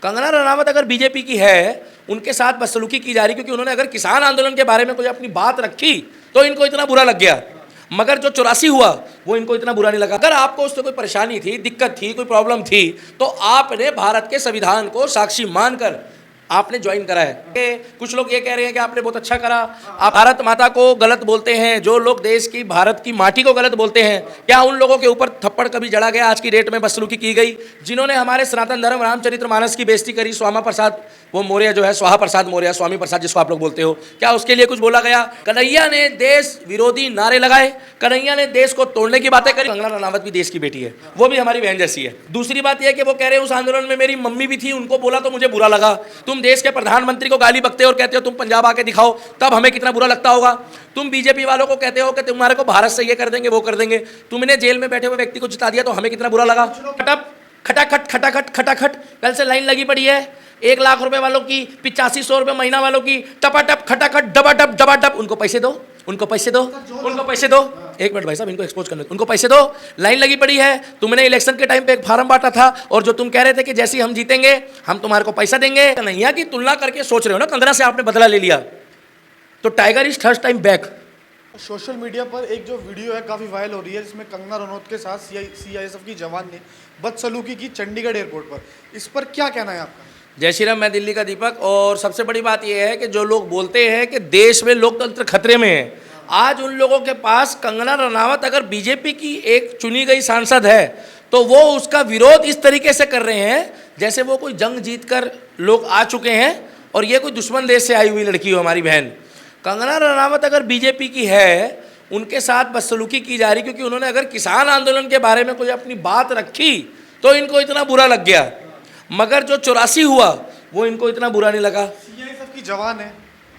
कंगना रनावत अगर बीजेपी की है, उनके साथ बदसलूकी की जा रही, क्योंकि उन्होंने अगर किसान आंदोलन के बारे में कोई अपनी बात रखी तो इनको इतना बुरा लग गया, मगर जो 84 हुआ वो इनको इतना बुरा नहीं लगा। अगर आपको उससे कोई परेशानी थी, दिक्कत थी, कोई प्रॉब्लम थी, तो आपने भारत के संविधान को साक्षी मानकर आपने ज्वाइन करा है। कि कुछ लोग ये कह रहे हैं कि आपने बहुत अच्छा करा, आप भारत माता को गलत बोलते हैं, जो लोग देश की भारत की माटी को गलत बोलते हैं, क्या उन लोगों के ऊपर थप्पड़ कभी जड़ा गया? आज की डेट में बदसलूकी की गई, जिन्होंने हमारे सनातन धर्म रामचरितमानस की बेइज्जती करी, स्वामा प्रसाद वो मौर्य जो है, स्वाहा प्रसाद मौर्य, स्वामी प्रसाद जिसको आप लोग बोलते हो, क्या उसके लिए कुछ बोला गया? कन्हैया ने देश विरोधी नारे लगाए, कन्हैया ने देश को तोड़ने की बातें करी। कंगना रनावत भी देश की बेटी है, वो भी हमारी बहन जैसी है। दूसरी बात यह कि वो कह रहे हैं उस आंदोलन में मेरी मम्मी भी थी, उनको बोला तो मुझे बुरा लगा। तुम देश के प्रधानमंत्री को गाली बकते हो और कहते हो तुम पंजाब आके दिखाओ, तब हमें कितना बुरा लगता होगा। तुम बीजेपी वालों को कहते हो कि तुम्हारे को भारत से ये कर देंगे, वो कर देंगे। तुमने जेल में बैठे हुए व्यक्ति को जिता दिया तो हमें कितना बुरा लगा। खटाखट खटाखट खटाखट, कल से लाइन लगी पड़ी है 1 लाख रुपए वालों की, 8500 रुपए महीना वालों की, टपाटप खटाखट डबाटप डबाटप। उनको पैसे दो, उनको पैसे दो, उनको पैसे दो। एक मिनट भाई साहब, इनको एक्सपोज करने, उनको पैसे दो। लाइन लगी पड़ी है। तुमने इलेक्शन के टाइम पे एक फार्म बांटा था और जो तुम कह रहे थे कि जैसे हम जीतेंगे हम तुम्हारे को पैसा देंगे, कन्हैया की तुलना करके सोच रहे हो ना, कंगना से आपने बदला ले लिया, तो tiger is third time back. Social media पर एक जो वीडियो है काफ़ी वायरल हो रही है, जिसमें कंगना रनौत के साथ सीआईएसएफ की जवान ने बदसलूकी की चंडीगढ़ एयरपोर्ट पर। इस पर क्या कहना है आपका? जय श्री राम, मैं दिल्ली का दीपक। और सबसे बड़ी बात यह है कि जो लोग बोलते हैं कि देश में लोकतंत्र खतरे में है, आज उन लोगों के पास कंगना रनावत अगर बीजेपी की एक चुनी गई सांसद है तो वो उसका विरोध इस तरीके से कर रहे हैं जैसे वो कोई जंग जीत कर लोग आ चुके हैं और ये कोई दुश्मन देश से आई हुई लड़की हो हमारी बहन। कंगना रनावत अगर बीजेपी की है, उनके साथ बदसलूकी की जा रही, क्योंकि उन्होंने अगर किसान आंदोलन के बारे में कोई अपनी बात रखी तो इनको इतना बुरा लग गया, मगर जो 84 हुआ वो इनको इतना बुरा नहीं लगा। सीआईएसएफ की जवान है,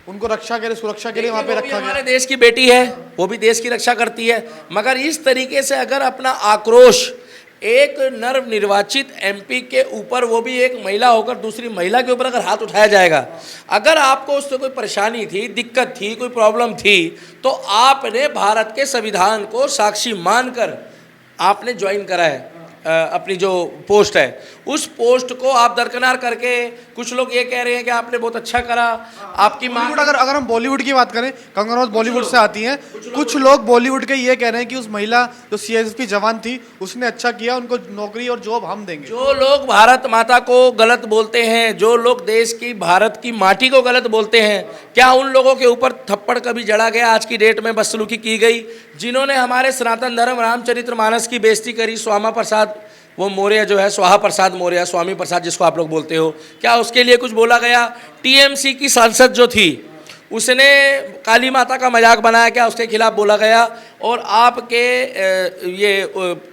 उनको रक्षा के लिए, सुरक्षा के लिए वहाँ पे रखा गया। हमारे देश की बेटी है, वो भी देश की रक्षा करती है, मगर इस तरीके से अगर अपना आक्रोश एक नवनिर्वाचित एमपी के ऊपर, वो भी एक महिला होकर दूसरी महिला के ऊपर अगर हाथ उठाया जाएगा, अगर आपको उससे कोई परेशानी थी, दिक्कत थी, कोई प्रॉब्लम थी, तो आपने भारत के संविधान को साक्षी मानकर आपने ज्वाइन करा है। अपनी जो पोस्ट है उस पोस्ट को आप दरकिनार करके, कुछ लोग ये कह रहे हैं कि आपने बहुत अच्छा करा, आपकी बॉलीवुड, अगर हम बॉलीवुड की बात करें, कंगना रनौत बॉलीवुड से आती हैं, कुछ लोग बॉलीवुड के ये कह रहे हैं कि उस महिला जो सीआईएसएफ की जवान थी उसने अच्छा किया, उनको नौकरी और जॉब हम देंगे। जो लोग भारत माता को गलत बोलते हैं, जो लोग देश की भारत की माटी को गलत बोलते हैं, क्या उन लोगों के ऊपर थप्पड़ कभी जड़ा गया? आज की डेट में बदसलूकी की गई, जिन्होंने हमारे सनातन धर्म रामचरितमानस की बेइज्जती करी, स्वामा प्रसाद वो मौर्य जो है, स्वाहा प्रसाद मौर्य, स्वामी प्रसाद जिसको आप लोग बोलते हो, क्या उसके लिए कुछ बोला गया? टीएमसी की सांसद जो थी उसने काली माता का मजाक बनाया, क्या उसके खिलाफ बोला गया? और आपके ये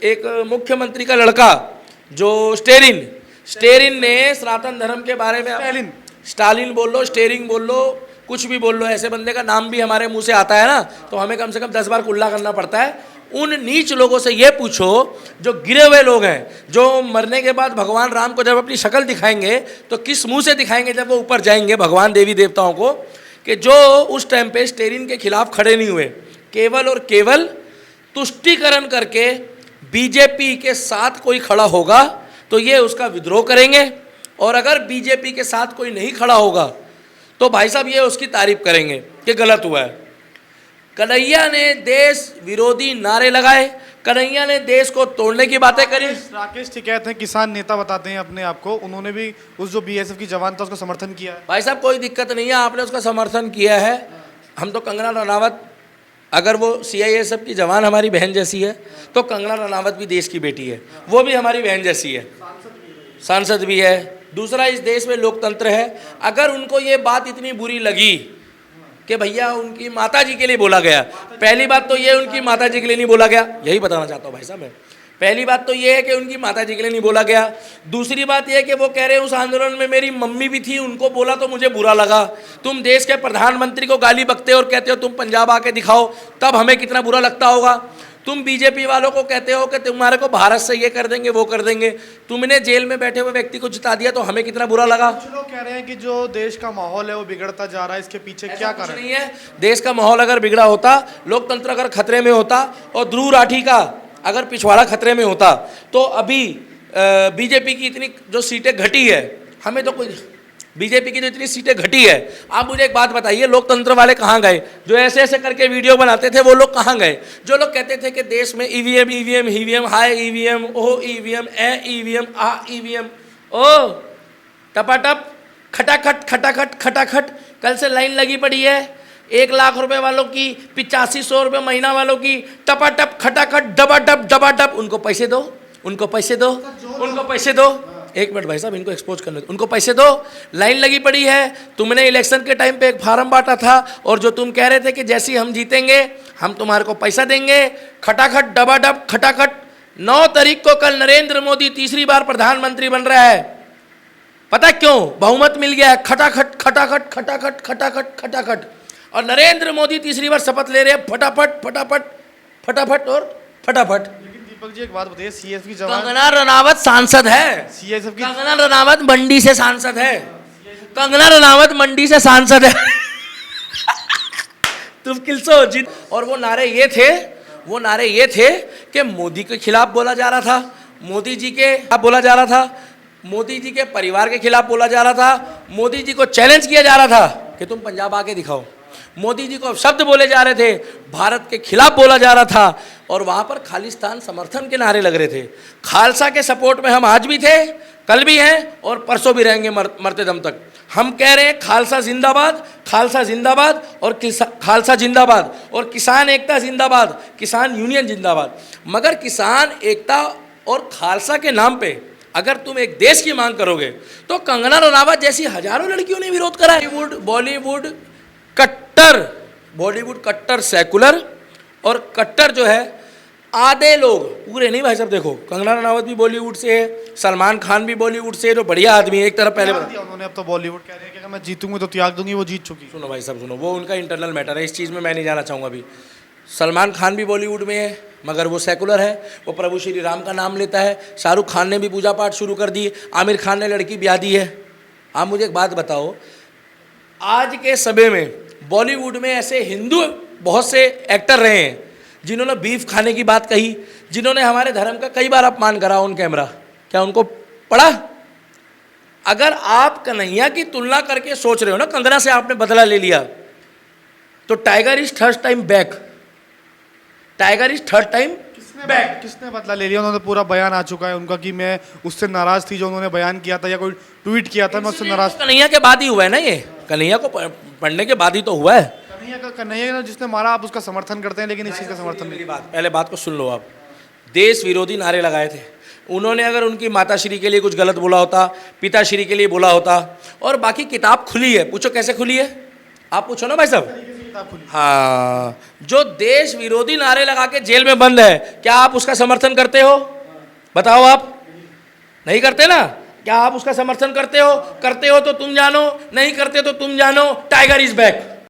एक मुख्यमंत्री का लड़का जो स्टेरिन ने सनातन धर्म के बारे में, स्टालिन बोल लो, स्टेरिंग बोल लो, कुछ भी बोल लो, ऐसे बंदे का नाम भी हमारे मुंह से आता है ना तो हमें कम से कम 10 बार कुल्ला करना पड़ता है। उन नीच लोगों से ये पूछो, जो गिरे हुए लोग हैं, जो मरने के बाद भगवान राम को जब अपनी शक्ल दिखाएंगे तो किस मुंह से दिखाएंगे जब वो ऊपर जाएंगे भगवान देवी देवताओं को, कि जो उस टाइम पे स्टेरिन के खिलाफ खड़े नहीं हुए, केवल और केवल तुष्टीकरण करके बीजेपी के साथ कोई खड़ा होगा तो ये उसका विद्रोह करेंगे, और अगर बीजेपी के साथ कोई नहीं खड़ा होगा तो भाई साहब ये उसकी तारीफ करेंगे कि गलत हुआ है। कन्हैया ने देश विरोधी नारे लगाए, कन्हैया ने देश को तोड़ने की बातें करी। राकेश टिकैत हैं, किसान नेता बताते हैं अपने आप को, उन्होंने भी उस जो बीएसएफ की जवान था उसका समर्थन किया है। भाई साहब कोई दिक्कत नहीं है, आपने उसका समर्थन किया है। हम तो कंगना रनावत, अगर वो सीआईएसएफ की जवान हमारी बहन जैसी है तो कंगना रनावत भी देश की बेटी है, वो भी हमारी बहन जैसी है, सांसद भी है। दूसरा, इस देश में लोकतंत्र है। अगर उनको ये बात इतनी बुरी लगी कि भैया उनकी माता जी के लिए बोला गया, पहली बात तो ये उनकी माता जी के लिए नहीं बोला गया, यही बताना चाहता हूँ भाई साहब मैं। पहली बात तो ये है कि उनकी माता जी के लिए नहीं बोला गया। दूसरी बात ये है कि वो कह रहे हैं उस आंदोलन में मेरी मम्मी भी थी, उनको बोला तो मुझे बुरा लगा। तुम देश के प्रधानमंत्री को गाली बकते हो और कहते हो तुम पंजाब आके दिखाओ, तब हमें कितना बुरा लगता होगा। तुम बीजेपी वालों को कहते हो कि तुम्हारे को भारत से ये कर देंगे, वो कर देंगे। तुमने जेल में बैठे हुए व्यक्ति को जिता दिया तो हमें कितना बुरा लगा। कुछ लोग कह रहे हैं कि जो देश का माहौल है वो बिगड़ता जा रहा है, इसके पीछे क्या कारण नहीं है। देश का माहौल अगर बिगड़ा होता, लोकतंत्र अगर खतरे में होता और ध्रुव राठी का अगर पिछवाड़ा खतरे में होता तो अभी बीजेपी की इतनी जो सीटें घटी है हमें तो कोई बीजेपी की जो इतनी सीटें घटी है, आप मुझे एक बात बताइए, लोकतंत्र वाले कहाँ गए? जो ऐसे ऐसे करके वीडियो बनाते थे वो लोग कहाँ गए? जो लोग कहते थे कि देश में ईवीएम ईवीएम ईवीएम, हाय ईवीएम, ओ ईवीएम, ए ईवीएम, आ ईवीएम, ओ टपाटप, खटाखट खटाखट खटाखट, कल से लाइन लगी पड़ी है 1 लाख रुपए वालों की, 8500 रुपये महीना वालों की, टपाटप खटाखट डबाडप डबाडप। उनको पैसे दो, उनको पैसे दो, उनको पैसे दो। एक मिनट भाई साहब, इनको एक्सपोज करने दो, उनको पैसे दो। लाइन लगी पड़ी है। तुमने इलेक्शन के टाइम पे एक फार्म बांटा था और जो तुम कह रहे थे कि जैसे ही हम जीतेंगे हम तुम्हारे को पैसा देंगे, खटाखट डबाडप खटाखट। 9 तारीख को कल नरेंद्र मोदी तीसरी बार प्रधानमंत्री बन रहा है। पता क्यों? बहुमत मिल गया है। खटाखट खटाखट खटाखट खटाखट खटाखट। और नरेंद्र मोदी तीसरी बार शपथ ले रहे हैं, फटाफट फटाफट फटाफट और फटाफट। लेकिन दीपक जी एक बात बताइए, सीएसएफ की जवान, कंगना रनावत सांसद है। सीएसएफ की, कंगना रनावत मंडी से सांसद है। कंगना रनावत मंडी से सांसद है। तुम किलसो जिन। और वो नारे ये थे कि मोदी के खिलाफ बोला जा रहा था, मोदी जी के खिलाफ बोला जा रहा था, मोदी जी के परिवार के खिलाफ बोला जा रहा था, मोदी जी को चैलेंज किया जा रहा था कि तुम पंजाब आके दिखाओ। मोदी जी को शब्द बोले जा रहे थे, भारत के खिलाफ बोला जा रहा था और वहाँ पर खालिस्तान समर्थन के नारे लग रहे थे। खालसा के सपोर्ट में हम आज भी थे, कल भी हैं और परसों भी रहेंगे मरते दम तक। हम कह रहे हैं खालसा जिंदाबाद, खालसा जिंदाबाद और खालसा जिंदाबाद और किसान एकता जिंदाबाद, किसान यूनियन जिंदाबाद। मगर किसान एकता और खालसा के नाम पे अगर तुम एक देश की मांग करोगे तो कंगना रनावत जैसी हजारों लड़कियों ने विरोध करा है। बॉलीवुड कट्टर सेकुलर और कट्टर जो है आधे लोग, पूरे नहीं भाई साहब। देखो कंगना रनावत भी बॉलीवुड से है, सलमान खान भी बॉलीवुड से है, जो बढ़िया आदमी है। एक तरफ पहले उन्होंने अब तो बॉलीवुड कह रहे हैं कि अगर मैं जीतूंगी तो त्याग दूंगी, वो जीत चुकी। सुनो भाई साहब सुनो, वो उनका इंटरनल मैटर है, इस चीज़ में मैं नहीं जाना चाहूँगा अभी। सलमान खान भी बॉलीवुड में है मगर वो सेकुलर है, वो प्रभु श्री राम का नाम लेता है। शाहरुख खान ने भी पूजा पाठ शुरू कर दी, आमिर खान ने लड़की ब्याह दी है। आप मुझे एक बात बताओ, आज के समय में बॉलीवुड में ऐसे हिंदू बहुत से एक्टर रहे हैं जिन्होंने बीफ खाने की बात कही, जिन्होंने हमारे धर्म का कई बार अपमान करा ऑन कैमरा। क्या उनको पड़ा? अगर आप कन्हैया की तुलना करके सोच रहे हो ना, कंगना से आपने बदला ले लिया, तो tiger is third time back. Tiger is third time back. किसने बदला ले लिया? उन्होंने पूरा बयान आ चुका है उनका कि मैं उससे नाराज थी जो उन्होंने बयान किया था या कोई ट्वीट किया था, मैं उससे नाराज। कन्हैया के बाद ही हुआ है ना, ये कन्हैया को पढ़ने के बाद ही तो हुआ है। कन्हैया जिसने मारा, आप उसका समर्थन करते हैं लेकिन इस चीज़ का समर्थन नहीं। पहले बात को सुन लो आप। देश विरोधी नारे लगाए थे उन्होंने। अगर उनकी माताश्री के लिए कुछ गलत बोला होता, पिताश्री के लिए बोला होता, और बाकी किताब खुली है, पूछो कैसे खुली है? आप पूछो ना भाई साहब। हाँ, जो देश विरोधी नारे लगा के जेल में बंद है, क्या आप उसका समर्थन करते हो? बताओ। आप नहीं करते ना? क्या आप उसका समर्थन करते हो? करते हो तो तुम जानो, नहीं करते तो तुम जानो। Tiger is back.